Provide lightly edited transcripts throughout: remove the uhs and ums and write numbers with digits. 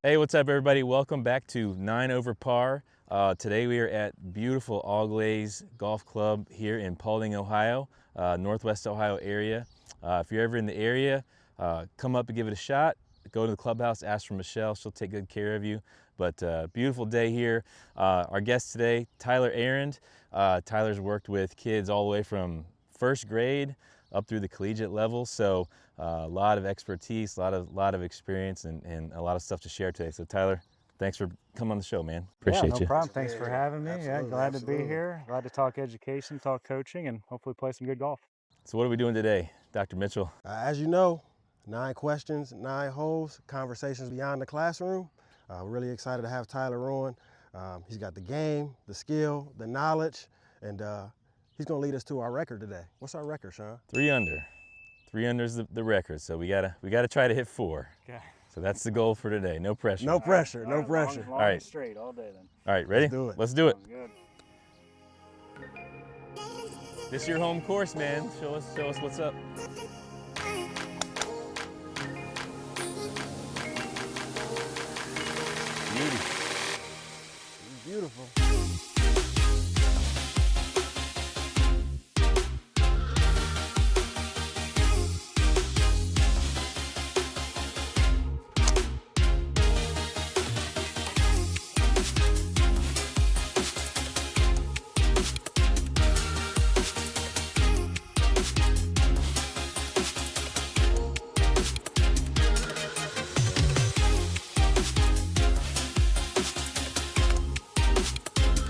Hey, what's up everybody? Welcome back to 9 Over Par. Today we are at beautiful Auglaize Golf Club here in Paulding, Ohio, Northwest Ohio area. If you're ever in the area, come up and give it a shot. Go to the clubhouse, ask for Michelle, she'll take good care of you. But beautiful day here. Our guest today, Tyler Arend. Tyler's worked with kids all the way from first grade up through the collegiate level, so a lot of expertise, a lot of experience, and a lot of stuff to share today. So Tyler, thanks for coming on the show, man. Appreciate no you. problem. Thanks for having me. Absolutely, Glad to absolutely. be here. Glad to talk education, talk coaching, and hopefully play some good golf. So what are we doing today, Dr. Mitchell? As you know, 9 questions, 9 holes, conversations beyond the classroom. We're really excited to have Tyler on. He's got the game, the skill, the knowledge, and he's going to lead us to our record today. What's our record, Sean? 3 under. 3 under is the record, so we gotta try to hit 4. Okay. So that's the goal for today. No pressure. No pressure, no All right, pressure. Long All right. and straight all day then. All right, ready? Let's do it. Let's do it. Sounds good. This is your home course, man. Show us what's up. Beauty. Beautiful.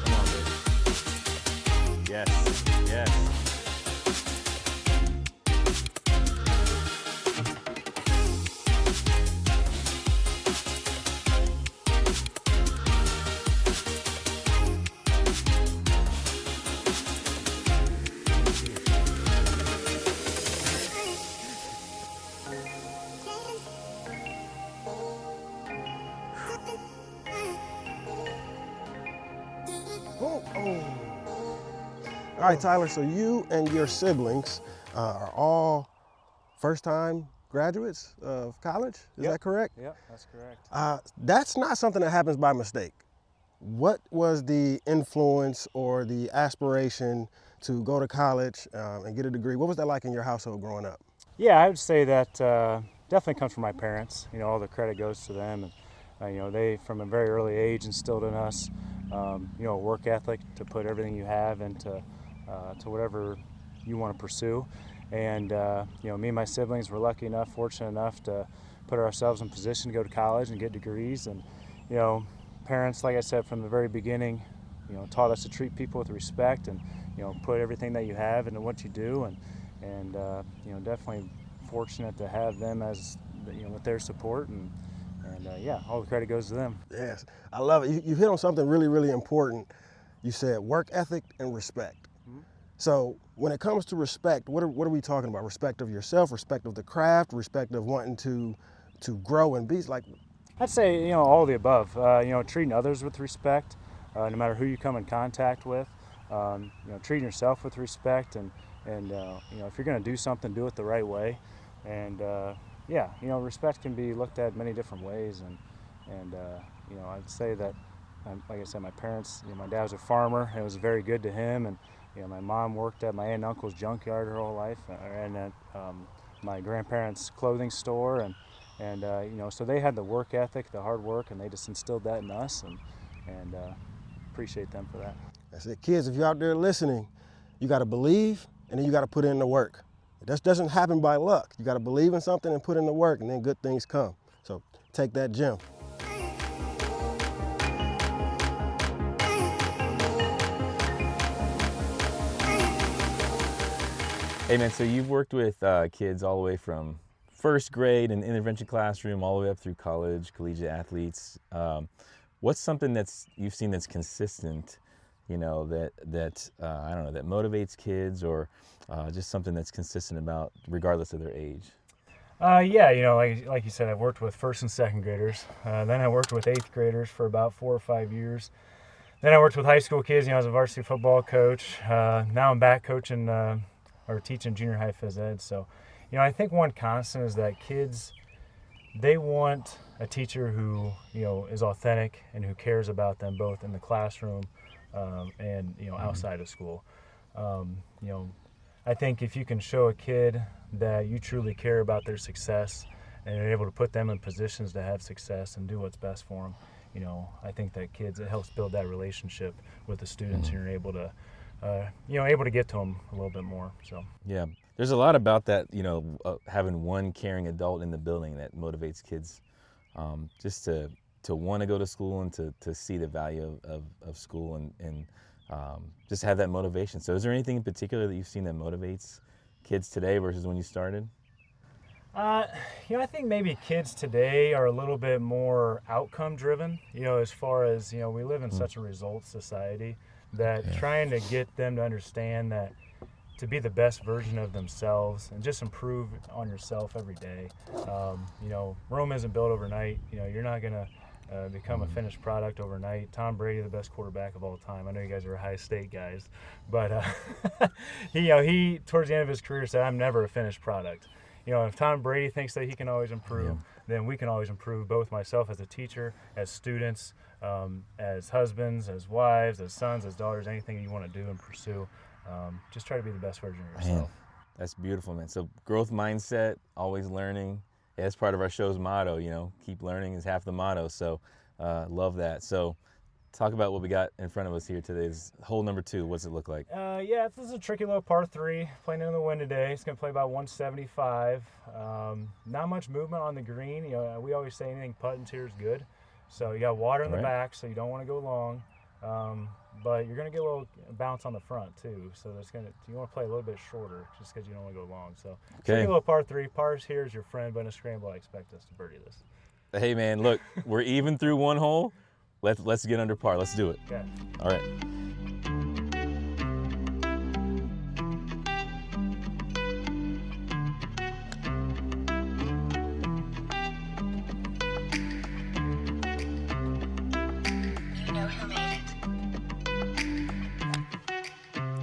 Come on, baby. Yes, yes. Oh, oh. All right, Tyler, so you and your siblings are all first-time graduates of college, is Yep. that correct? Yep, that's correct. That's not something that happens by mistake. What was the influence or the aspiration to go to college and get a degree? What was that like in your household growing up? Yeah, I would say that definitely comes from my parents. You know, all the credit goes to them, and you know, they from a very early age instilled in us, you know, a work ethic to put everything you have into to whatever you want to pursue. And you know, me and my siblings were lucky enough, fortunate enough to put ourselves in position to go to college and get degrees. And you know, parents, like I said from the very beginning, you know, taught us to treat people with respect and you know, put everything that you have into what you do. And you know, definitely fortunate to have them as you know, with their support, and yeah, all the credit goes to them. Yes, I love it. You hit on something really, really important. You said work ethic and respect. So when it comes to respect, what are we talking about? Respect of yourself, respect of the craft, respect of wanting to grow and be like. I'd say, you know, all of the above. You know, treating others with respect, no matter who you come in contact with. You know, treating yourself with respect, and you know, if you're going to do something, do it the right way. And yeah, you know, respect can be looked at many different ways. And you know, I'd say that, like I said, my parents, you know, my dad was a farmer, and it was very good to him. And you know, my mom worked at my aunt and uncle's junkyard her whole life, and at my grandparents' clothing store, and you know, so they had the work ethic, the hard work, and they just instilled that in us, and appreciate them for that. I said, kids, if you're out there listening, you got to believe, and then you got to put in the work. That doesn't happen by luck. You got to believe in something and put in the work, and then good things come. So take that gem. Hey man, so you've worked with kids all the way from first grade in intervention classroom all the way up through college, collegiate athletes. What's something you've seen that's consistent, you know, that I don't know, that motivates kids, or just something that's consistent about regardless of their age? Yeah, you know, like you said, I've worked with first and second graders. Then I worked with eighth graders for about 4 or 5 years. Then I worked with high school kids. You know, I was a varsity football coach. Now I'm back coaching or teaching junior high phys ed. So, you know, I think one constant is that kids they want a teacher who, is authentic and who cares about them both in the classroom and, outside of school. I think if you can show a kid that you truly care about their success and are able to put them in positions to have success and do what's best for them, I think that it helps build that relationship with the students, and you're able to, able to get to them a little bit more. So yeah, there's a lot about that, having one caring adult in the building that motivates kids just to want to go to school and to see the value of school and just have that motivation. So is there anything in particular that you've seen that motivates kids today versus when you started? I think maybe kids today are a little bit more outcome driven, as far as, we live in such a results society that trying to get them to understand that to be the best version of themselves and just improve on yourself every day. Rome isn't built overnight. You're not going to become a finished product overnight. Tom Brady, the best quarterback of all time. I know you guys are Ohio State guys, but he towards the end of his career said, "I'm never a finished product." If Tom Brady thinks that he can always improve, then we can always improve, both myself as a teacher, as students, as husbands, as wives, as sons, as daughters, anything you want to do and pursue. Just try to be the best version of yourself. Man, that's beautiful, man. So growth mindset, always learning. Yeah, that's part of our show's motto, keep learning is half the motto. So love that. So talk about what we got in front of us here today. This is hole number 2. What's it look like? This is a tricky little par 3, playing in the wind today. It's going to play about 175. Not much movement on the green. We always say anything putting here is good. So you got water in the back, so you don't want to go long. But you're going to get a little bounce on the front too. So you want to play a little bit shorter just because you don't want to go long. So tricky little par 3. Pars here is your friend, but in a scramble I expect us to birdie this. Hey man, look, we're even through one hole. Let's get under par. Let's do it. Okay. All right.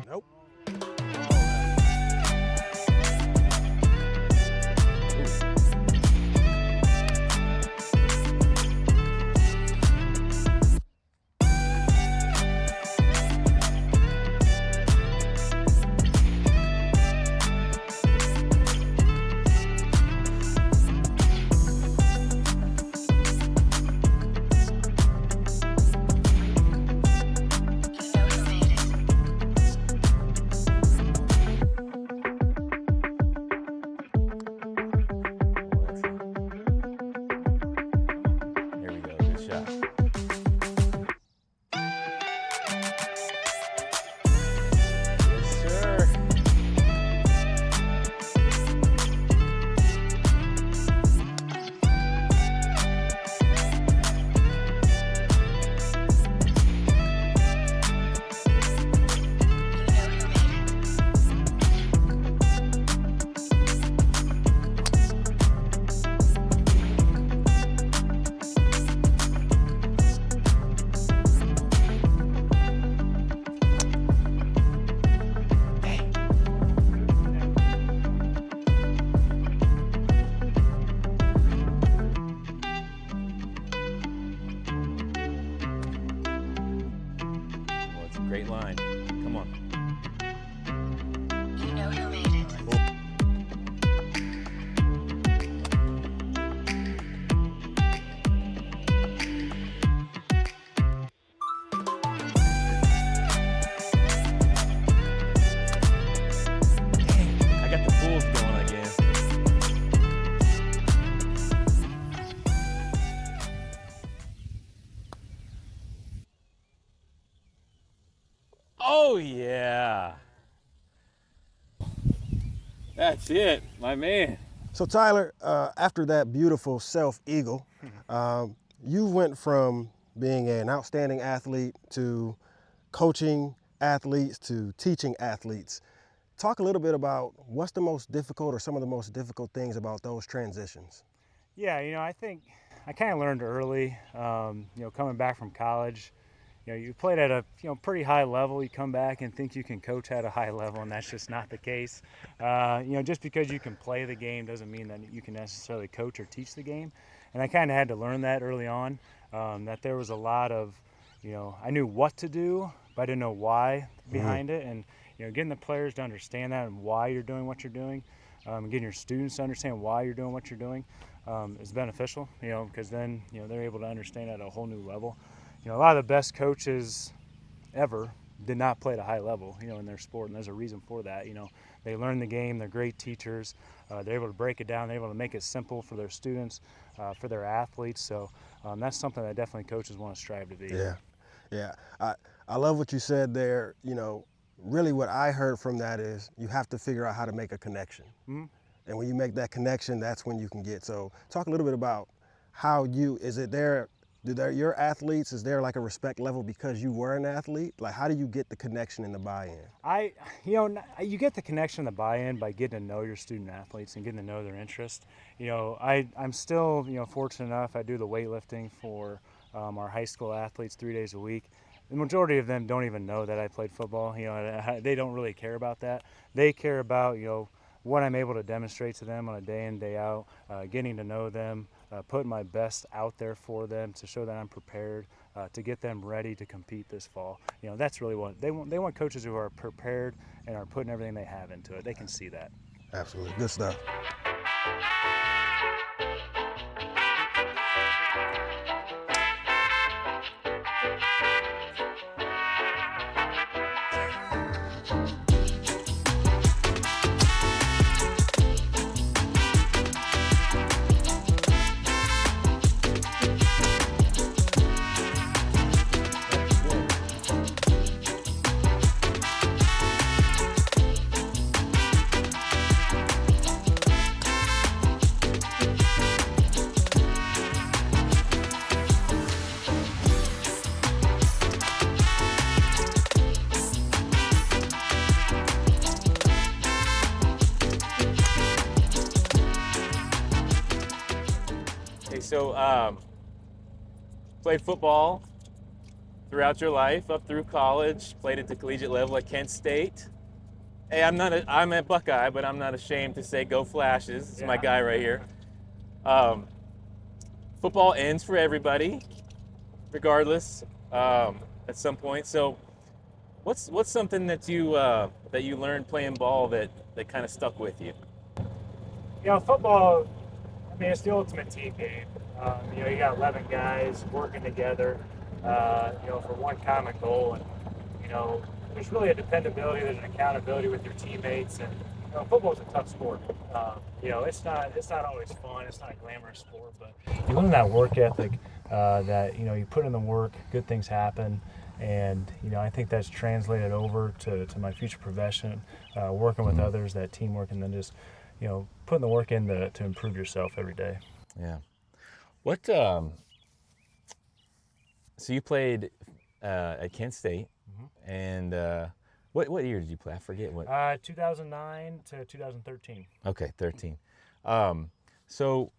Nope. Here we go. Good shot. Yes, sir. Well, it's a great line. Come on. You know who made it. I got the pools going again. Oh yeah. That's it, my man. So Tyler, after that beautiful self-eagle, you went from being an outstanding athlete to coaching athletes to teaching athletes. Talk a little bit about what's the most difficult or some of the most difficult things about those transitions. Yeah, I think I kind of learned early, coming back from college, you played at a pretty high level. You come back and think you can coach at a high level, and that's just not the case. Just because you can play the game doesn't mean that you can necessarily coach or teach the game. And I kind of had to learn that early on, that there was a lot of, I knew what to do, but I didn't know why behind it. And getting the players to understand that and why you're doing what you're doing, getting your students to understand why you're doing what you're doing, is beneficial. Because then they're able to understand at a whole new level. A lot of the best coaches ever did not play at a high level, in their sport, and there's a reason for that. They learn the game. They're great teachers. They're able to break it down. They're able to make it simple for their students, for their athletes. So that's something that definitely coaches want to strive to be. Yeah. I love what you said there. Really what I heard from that is you have to figure out how to make a connection. Mm-hmm. And when you make that connection, that's when you can get. So talk a little bit about how your athletes, is there like a respect level because you were an athlete? Like, how do you get the connection and the buy-in? You get the connection and the buy-in by getting to know your student athletes and getting to know their interest. I'm still, fortunate enough, I do the weightlifting for our high school athletes 3 days a week. The majority of them don't even know that I played football. They don't really care about that. They care about, what I'm able to demonstrate to them on a day in, day out, getting to know them, putting my best out there for them to show that I'm prepared, to get them ready to compete this fall. That's really what they want. They want coaches who are prepared and are putting everything they have into it. They can see that. Absolutely. Good stuff. So played football throughout your life, up through college, played at the collegiate level at Kent State. Hey, I'm a Buckeye, but I'm not ashamed to say go Flashes. It's my guy right here. Football ends for everybody, regardless, at some point. So what's something that you learned playing ball that kind of stuck with you? Football, it's the ultimate team game. You got 11 guys working together, for one common goal. And, there's really a dependability, there's an accountability with your teammates. And, football is a tough sport. It's not always fun. It's not a glamorous sport, but you learn that work ethic, that, you put in the work, good things happen. And, I think that's translated over to my future profession, working with others, that teamwork, and then just, putting the work in to improve yourself every day. Yeah. What? So you played at Kent State, and what year did you play? I forget what. 2009 to 2013. Okay, 13. So,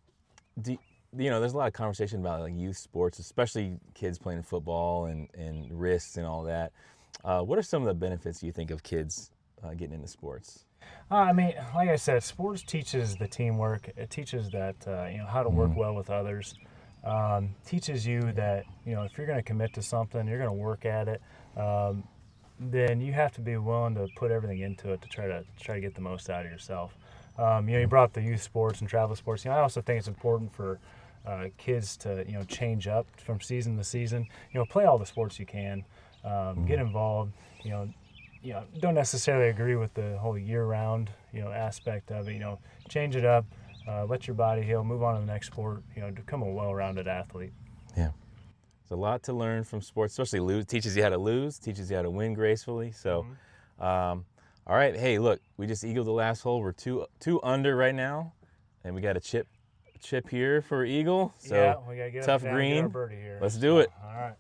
there's a lot of conversation about like youth sports, especially kids playing football and risks and all that. What are some of the benefits you think of kids getting into sports? Like I said, sports teaches the teamwork. It teaches that, how to work well with others. Teaches you that, if you're going to commit to something, you're going to work at it, then you have to be willing to put everything into it to try to get the most out of yourself. You brought up the youth sports and travel sports. I also think it's important for kids to, change up from season to season. Play all the sports you can. Get involved. Don't necessarily agree with the whole year-round, aspect of it. Change it up, let your body heal, move on to the next sport. Become a well-rounded athlete. Yeah, there's a lot to learn from sports, especially teaches you how to lose, teaches you how to win gracefully. So, all right, hey, look, we just eagled the last hole. We're two under right now, and we got a chip here for eagle. So yeah, we gotta get tough up and down, green. get our birdie here. Let's do it. All right.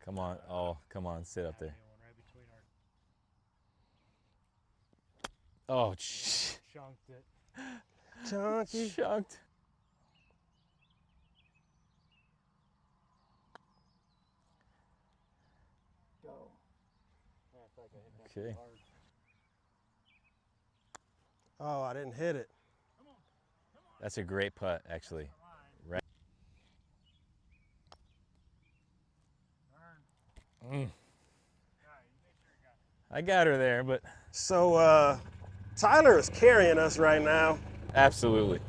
Come on. Oh, come on. Sit up there. Oh, Chunked it. Chunky. chunked. Go. Okay. Oh, I didn't hit it. That's a great putt, actually. Right. I got her there, but So Tyler is carrying us right now. absolutely.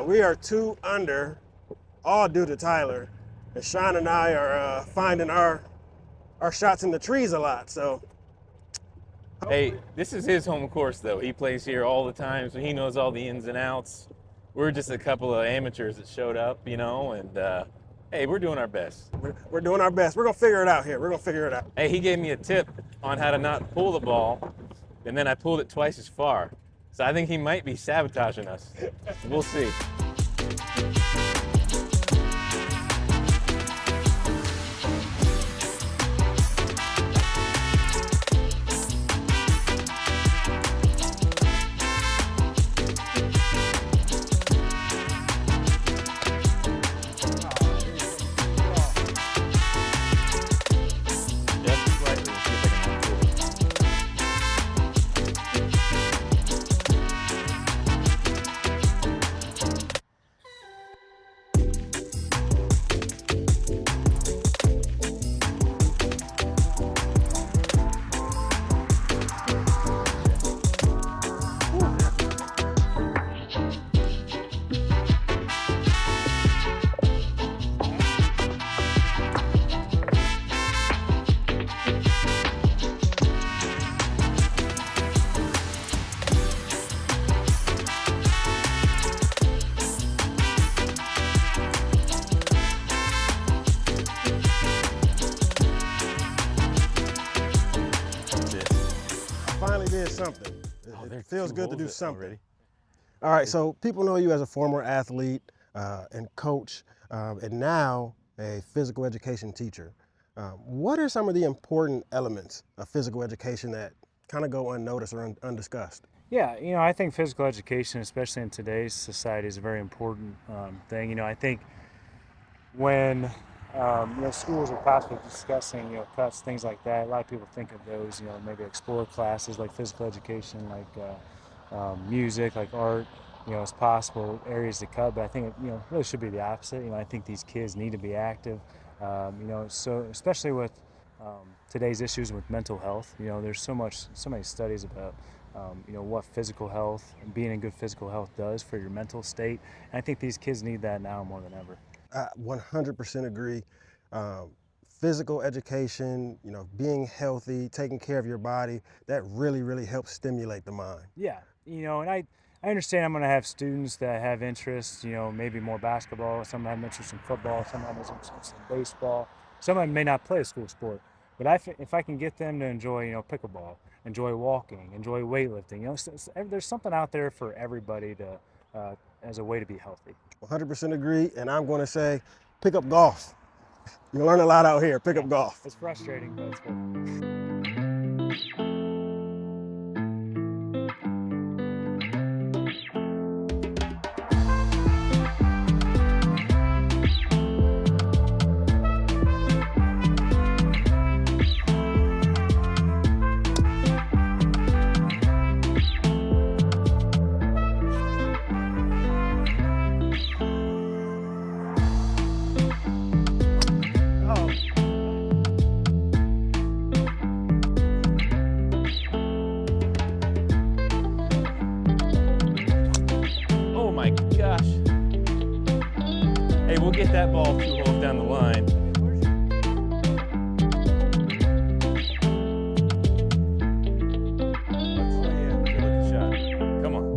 We are 2 under, all due to Tyler. And Sean and I are finding our shots in the trees a lot. So Hey, this is his home course, though. He plays here all the time, so he knows all the ins and outs. We're just a couple of amateurs that showed up, you know, and hey, we're doing our best. we're doing our best. We're gonna figure it out here. We're gonna figure it out. Hey, he gave me a tip on how to not pull the ball, and then I pulled it twice as far. So I think he might be sabotaging us. We'll see. Just slightly. Let's see if I can pull it. That's it. I finally did something. Oh, It there's feels 2 good to do holes something. already. All right, so people know you as a former athlete and coach, and now a physical education teacher. What are some of the important elements of physical education that kind of go unnoticed or undiscussed? Yeah, I think physical education, especially in today's society, is a very important thing. I think when schools are possibly discussing cuts, things like that, a lot of people think of those maybe explore classes like physical education, like music, like art, as possible areas to cut. But I think it really should be the opposite. I think these kids need to be active. So especially with today's issues with mental health, there's so many studies about what physical health and being in good physical health does for your mental state. And I think these kids need that now more than ever. I 100% agree. Physical education, being healthy, taking care of your body, that really, really helps stimulate the mind. Yeah, and I understand I'm going to have students that have interests, maybe more basketball, some have interest in football, some have interest in baseball, some of them may not play a school sport. But if I can get them to enjoy, pickleball, enjoy walking, enjoy weightlifting, there's something out there for everybody to as a way to be healthy. 100% agree, and I'm going to say pick up golf. You'll learn a lot out here. Pick up golf. It's frustrating, but it's fun. Oh my gosh. Hey, we'll get that ball 2 holes down the line. Good looking shot. Come on.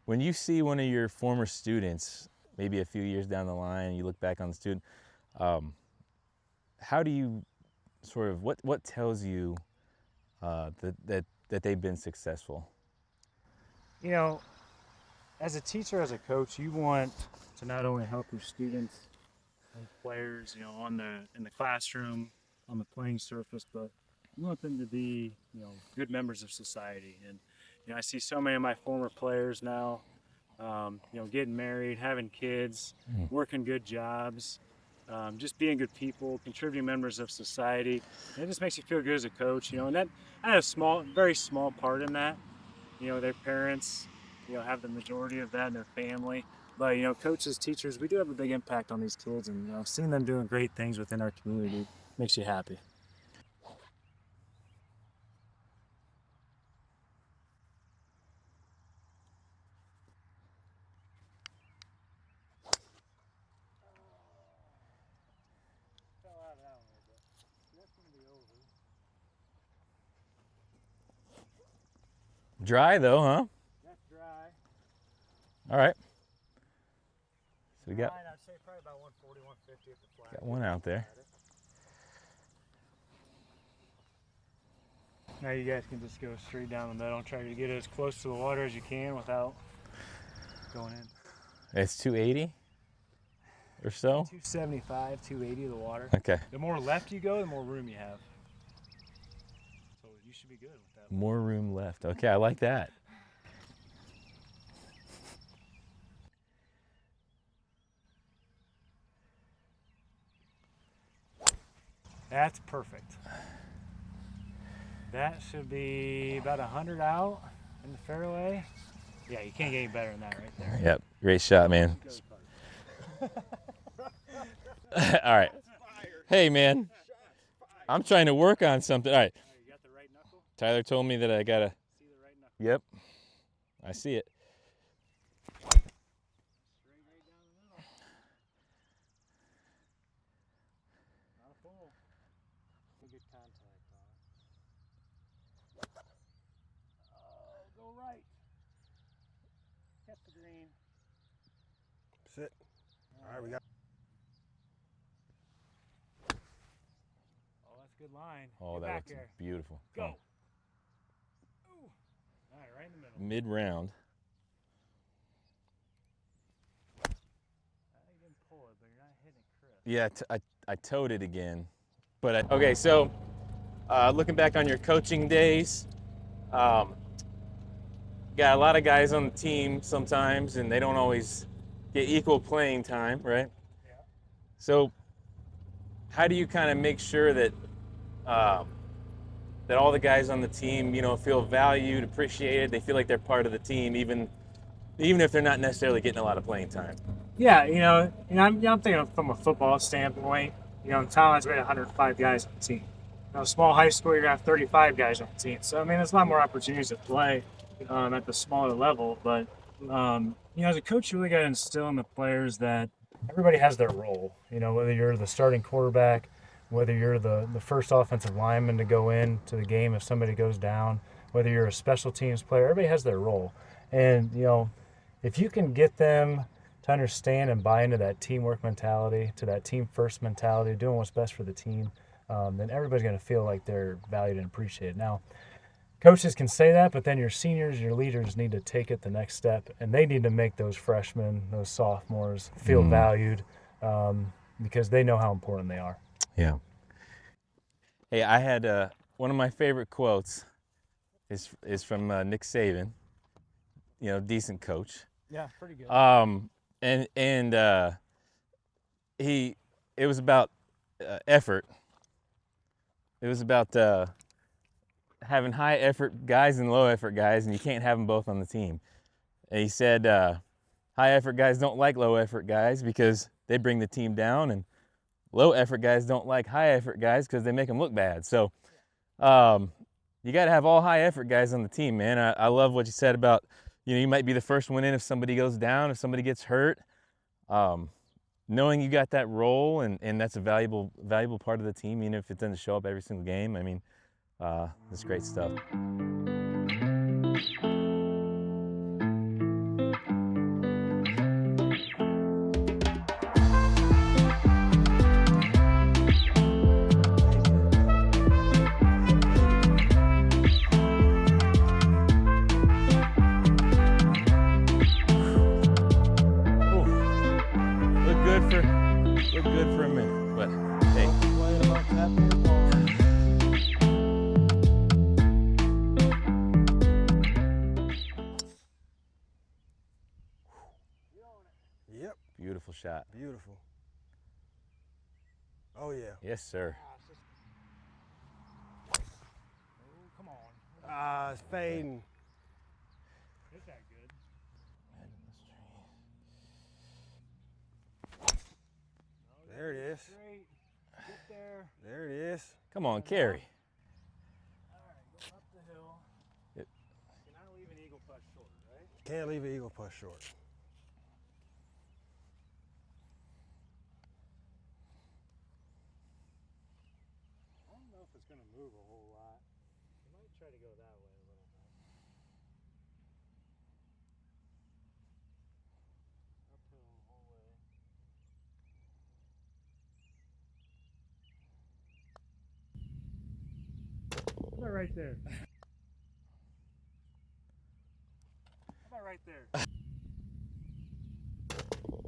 When you see one of your former students maybe a few years down the line, you look back on the student, how do you sort of, what tells you that they've been successful? You know, as a teacher, as a coach, you want to not only help your students and players, you know, in the classroom, on the playing surface, but you want them to be, you know, good members of society. And you know, I see so many of my former players now, you know, getting married, having kids, working good jobs, just being good people, contributing members of society. And it just makes you feel good as a coach, you know. And that I had a small, very small part in that. You know, their parents, you know, have the majority of that in their family. But you know, coaches, teachers, we do have a big impact on these kids, and you know, seeing them doing great things within our community makes you happy. Dry though, huh? That's dry. All right. So we got I'd say probably about 140, 150 at the flat. got one out there. Now you guys can just go straight down the middle and try to get as close to the water as you can without going in. It's 280 or so. 275, 280 the water. Okay. The more left you go, the more room you have. So you should be good with that. More room left. Okay, I like that. That's perfect. That should be about 100 out in the fairway. Yeah, you can't get any better than that right there. Yep. Great shot, man. All right. Hey, man. I'm trying to work on something. All right. You got the right knuckle? Tyler told me that I gotta. See the right knuckle? Yep. I see it. Straight right down the middle. Not a pull. Some good contact on it. Oh, go right. Catch the green. Sit. All right, we got. Oh, that's a good line. Oh, Get that back looks there. beautiful. Go. Come on. Ooh. All right, right in the middle. Mid-round. You didn't pull it, but you're not hitting it crisp. Yeah, I towed it again. But okay, so looking back on your coaching days, got a lot of guys on the team sometimes, and they don't always get equal playing time, right? Yeah. So how do you kind of make sure that that all the guys on the team, you know, feel valued, appreciated, they feel like they're part of the team, even if they're not necessarily getting a lot of playing time? Yeah, I'm thinking from a football standpoint. You know, in Thailand's we had 105 guys on the team. You know, small high school, you're gonna have 35 guys on the team. So I mean, there's a lot more opportunities to play at the smaller level. But you know, as a coach, you really got to instill in the players that everybody has their role. You know, whether you're the starting quarterback, whether you're the first offensive lineman to go into the game if somebody goes down, whether you're a special teams player, everybody has their role. And you know, if you can get them to understand and buy into that teamwork mentality, to that team first mentality, doing what's best for the team, then everybody's going to feel like they're valued and appreciated. Now, coaches can say that, but then your seniors, your leaders need to take it the next step, and they need to make those freshmen, those sophomores feel valued because they know how important they are. Yeah. Hey, I had one of my favorite quotes is from Nick Saban. You know, decent coach. Yeah, pretty good. It was about effort. It was about having high effort guys and low effort guys, and you can't have them both on the team. And he said high effort guys don't like low effort guys because they bring the team down, and low effort guys don't like high effort guys because they make them look bad. So you got to have all high effort guys on the team, man. I love what you said about, you know, you might be the first one in if somebody goes down, if somebody gets hurt. Knowing you got that role and that's a valuable part of the team, even if it doesn't show up every single game. I mean, that's great stuff. cameraman, but hey. Playing about that ping pong. Yep, Beautiful shot. beautiful. Oh yeah. Yes, sir. Oh, come on. Ah, it's fading. Hit that good. There it is. Great. Get there. There it is. Come on, carry. All right, go up the hill. Yep. Cannot leave an eagle putt short, right? Can't leave an eagle putt short. I don't know if it's going to move a whole lot. You might try to go that way a little bit. Uphill the whole way. How about right there? How about right there? How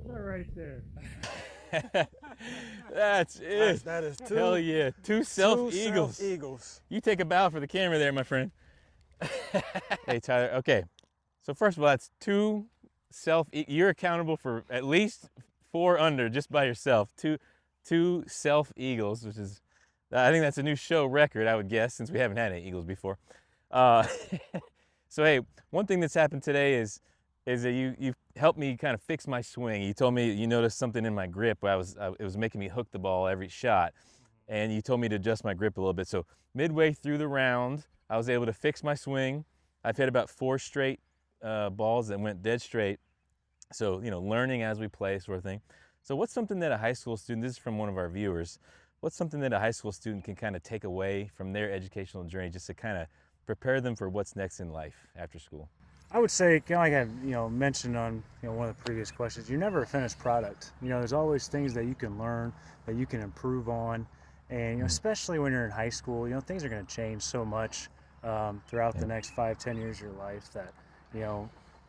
about right there? That's it. That is two. Hell yeah. Two self eagles. Self-eagles. You take a bow for the camera there, my friend. Hey, Tyler. Okay. So first of all, that's two you're accountable for at least 4 under just by yourself. Two self eagles, which is, I think that's a new show record, I would guess, since we haven't had any eagles before. So hey, one thing that's happened today is that you've helped me kind of fix my swing. You told me you noticed something in my grip. It was making me hook the ball every shot, and you told me to adjust my grip a little bit. So midway through the round, I was able to fix my swing. I've hit about 4 straight balls that went dead straight. So, you know, learning as we play sort of thing. So what's something that a high school student, this is from one of our viewers, what's something that a high school student can kind of take away from their educational journey just to kind of prepare them for what's next in life after school? I would say, kind of like I mentioned on one of the previous questions, you're never a finished product. There's always things that you can learn, that you can improve on, and especially when you're in high school, things are going to change so much throughout the next 5-10 years of your life that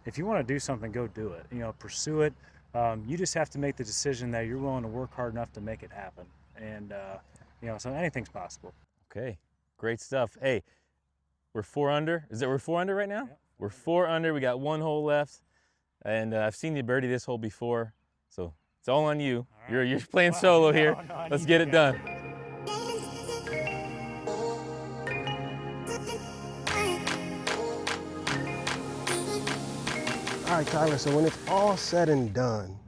if you want to do something, go do it. Pursue it. You just have to make the decision that you're willing to work hard enough to make it happen, and so anything's possible. Okay, great stuff. Hey, we're 4 under. We're 4 under right now? Yep. We're 4 under. We got 1 hole left, and I've seen you birdie this hole before, so it's all on you. All right. You're playing solo here. No, Let's get it done. All right, Tyler, so when it's all said and done,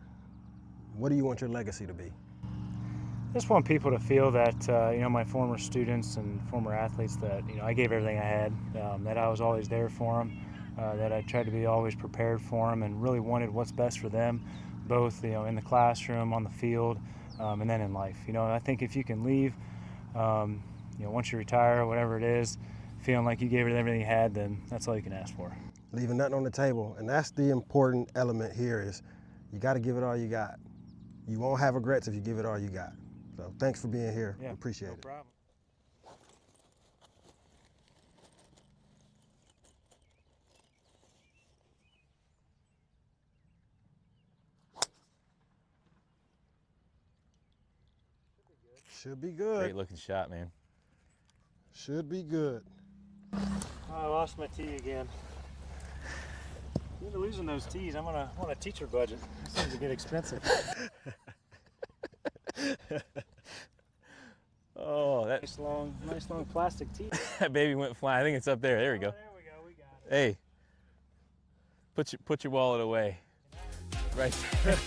what do you want your legacy to be? I just want people to feel that, my former students and former athletes, that, I gave everything I had, that I was always there for them, that I tried to be always prepared for them and really wanted what's best for them, both, in the classroom, on the field, and then in life. I think if you can leave, once you retire, whatever it is, feeling like you gave it everything you had, then that's all you can ask for. Leaving nothing on the table, and that's the important element here is you got to give it all you got. You won't have regrets if you give it all you got. So thanks for being here. Yeah, Appreciate no it. problem. Should be good. Great looking shot, man. Should be good. I lost my tee again. You're losing those tees. I'm on a teacher budget. It seems to get expensive. Oh, that Nice long plastic tee. that baby went flying. I think it's up there. There we go. Oh, there we go. We got it. Hey, put your wallet away. Right there.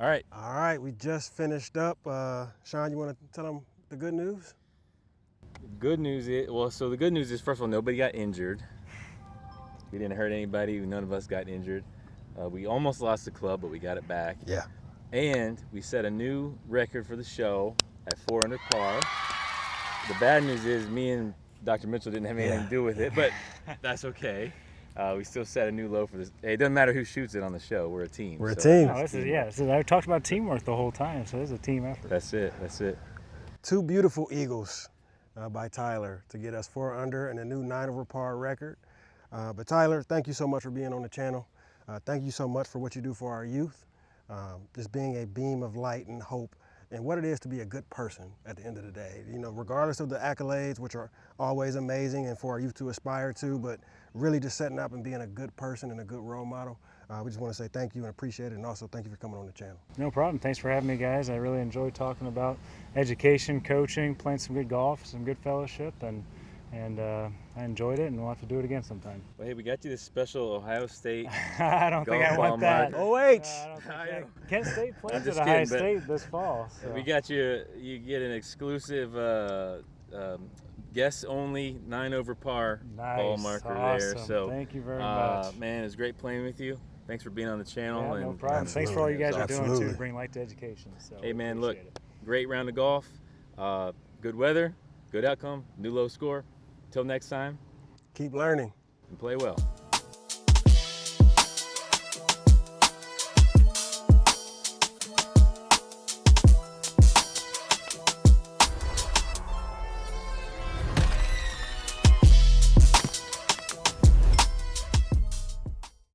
All right. All right, we just finished up. Sean, you want to tell them the good news? Good news is, so the good news is, first of all, nobody got injured. We didn't hurt anybody. None of us got injured. We almost lost the club, but we got it back. Yeah. And we set a new record for the show at 4 under par. The bad news is me and Dr. Mitchell didn't have anything to do with it, but that's okay. We still set a new low for this. Hey, it doesn't matter who shoots it on the show. We're a team. We're a team. Oh, I talked about teamwork the whole time, so this is a team effort. That's it. That's it. 2 beautiful eagles by Tyler to get us 4 under and a new 9 over par record. But Tyler, thank you so much for being on the channel. Thank you so much for what you do for our youth. Just being a beam of light and hope and what it is to be a good person at the end of the day. You know, regardless of the accolades, which are always amazing and for our youth to aspire to, but really just setting up and being a good person and a good role model. We just want to say thank you and appreciate it, and also thank you for coming on the channel. No problem. Thanks for having me, guys. I really enjoyed talking about education, coaching, playing some good golf, some good fellowship, and I enjoyed it, and we'll have to do it again sometime. Well, hey, we got you this special Ohio State. I don't think I want that. OH! I don't think Kent State plays at Ohio State this fall. So. We got you. You get an exclusive guest-only 9 over par ball marker there. So thank you very much. Man, it was great playing with you. Thanks for being on the channel. Yeah, and no problem. Thanks for all you guys are doing Absolutely. to bring light to education. So hey, man, look, great round of golf. Good weather, good outcome, new low score. Till next time, Keep learning. and play well.